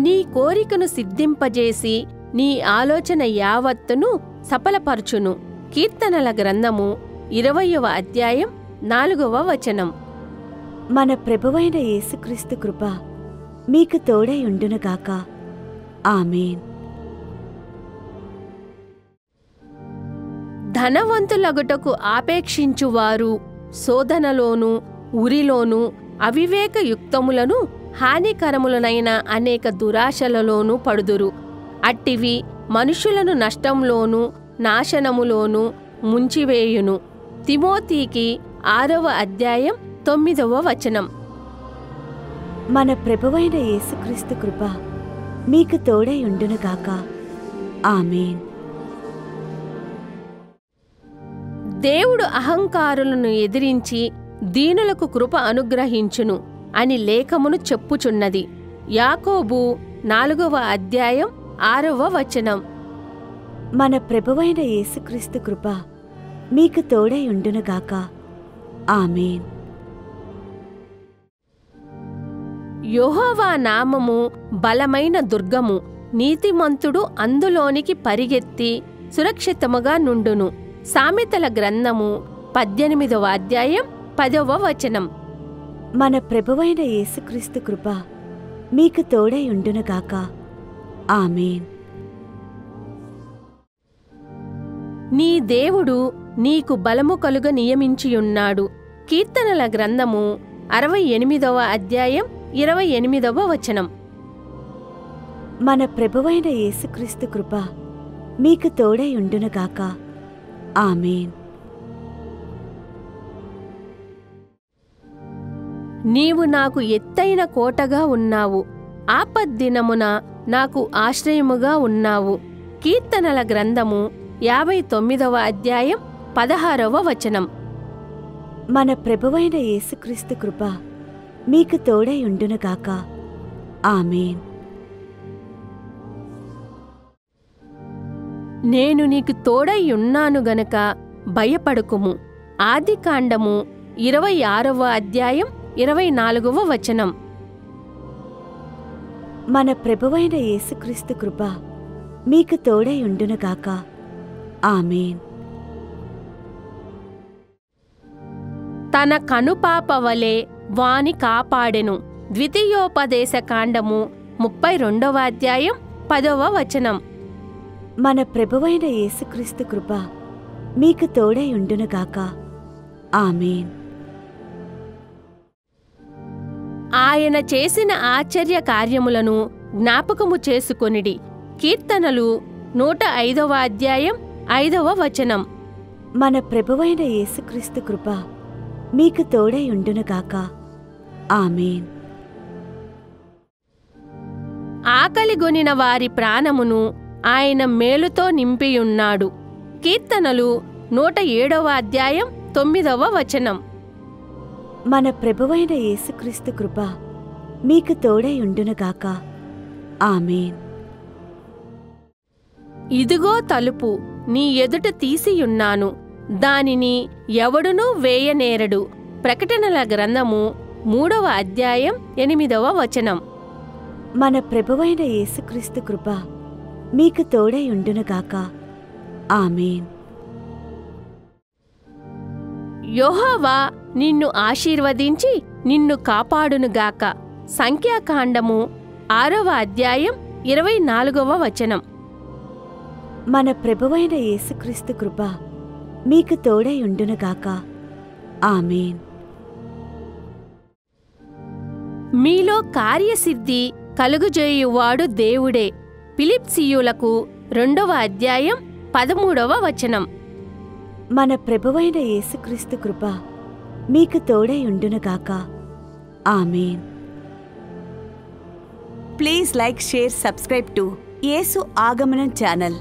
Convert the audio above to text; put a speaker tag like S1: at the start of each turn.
S1: నీ కోరికను సిద్ధింపజేసి నీ ఆలోచన యావత్తును సఫలపరచును. కీర్తనల గ్రంథము 20వ అధ్యాయం 4వ వచనం.
S2: మన ప్రభువైన యేసుక్రీస్తు కృప మీకు తోడై ఉండునుగాక. ఆమేన్.
S1: ధనవంతులగుటకు ఆపేక్షించువారు శోధనలోనూ ఉరిలోనూ అవివేకయుక్తములను హానికరములనైన అనేక దురాశలలోనూ పడుదురు. అట్టివి మనుషులను నష్టంలోనూ నాశనములోనూ ముంచివేయును. తిమోతికి 6వ అధ్యాయం 9వ వచనం.
S2: మన ప్రభువైన యేసుక్రీస్తు కృప మీకు తోడై ఉండునుగాక. ఆమేన్.
S1: దేవుడు అహంకారులను ఎదిరించి దీనులకు కృప అనుగ్రహించును అని లేఖమును చెప్పుచున్నది. యాకోబు 4వ అధ్యాయం 6వ వచనం.
S2: మన ప్రభువైన యేసుక్రీస్తు కృప మీకు తోడై ఉండునుగాక. ఆమేన్.
S1: యెహోవా నామము బలమైన దుర్గము, నీతిమంతుడు అందులోనికి పరిగెత్తి సురక్షితముగా నుండును. సామెతల గ్రంథము 18వ అధ్యాయం 10వ వచనం.
S2: మన ప్రభువైన యేసుక్రీస్తు కృప మీకు తోడై ఉండునుగాక. ఆమేన్.
S1: నీ దేవుడు నీకు బలము కలుగ నియమించియున్నాడు. కీర్తనల గ్రంథము 68వ అధ్యాయం 28వ వచనం.
S2: మన ప్రభువైన యేసుక్రీస్తు కృప మీకు తోడై ఉండునుగాక. ఆమేన్.
S1: నీవు నాకు ఎత్తైన కోటగా ఉన్నావు, ఆపద్దినమున నాకు ఆశ్రయముగా ఉన్నావు. కీర్తనల గ్రంథము 59వ అధ్యాయం 16వ వచనం.
S2: మన ప్రభువైన యేసుక్రీస్తు కృప మీకు తోడై ఉండునుగాక. ఆమేన్.
S1: నేను నీకు తోడై ఉన్నాను గనక భయపడుకుము. ఆదికాండము 26వ అధ్యాయం 24వ వచనం.
S2: మన ప్రభువైన యేసుక్రీస్తు కృప మీకు తోడై ఉండునుగాక. ఆమేన్.
S1: తన కనుపాపవలే వాని కాపాడెను. ద్వితీయోపదేశ కాండము 32వ అధ్యాయం 10వ వచనం.
S2: మన ప్రభువైన యేసుక్రీస్తు కృప మీకు తోడై ఉండునుగాక. ఆమేన్.
S1: ఆయన చేసిన ఆశ్చర్య కార్యములను జ్ఞాపకము చేసుకొనిడి. కీర్తనలు 105వ అధ్యాయం 5వ వచనం.
S2: మన ప్రభువైన యేసుక్రీస్తు కృప మీకు తోడై ఉండునుగాక. ఆమేన్.
S1: ఆకలిగొనిన వారి ప్రాణమును ఆయన మేలుతో నింపియున్నాడు. కీర్తనలు 107వ అధ్యాయం 9వ వచనం.
S2: మన ప్రభువైన యేసుక్రీస్తు కృప మీకు తోడై ఉండునుగాక. ఆమేన్.
S1: ఇదిగో తలుపు నీ ఎదుట తీసియున్నాను, దానిని ఎవడునూ వేయనేరడు. ప్రకటనల గ్రంథము 3వ అధ్యాయం 8వ వచనం.
S2: మన ప్రభువైన యేసుక్రీస్తు కృప మీకు తోడై ఉండునుగాక. ఆమేన్.
S1: యెహోవా నిన్ను ఆశీర్వదించి నిన్ను కాపాడునుగాక. సంఖ్యాకాండము 6వ అధ్యాయం 24వ వచనం.
S2: మన ప్రభువైన యేసుక్రీస్తు కృప మీకు తోడై ఉండునుగాక. ఆమేన్.
S1: మీలో కార్యసిద్ధి కలుగుజేయువాడు దేవుడే. ఫిలిప్సీయులకు 2వ అధ్యాయం 13వ వచనం.
S2: మన ప్రభువైన యేసుక్రీస్తు కృప మీకు తోడై ఉండునుగాక. ఆమేన్.
S3: Please like, share, subscribe to యేసు ఆగమనం ఛానల్.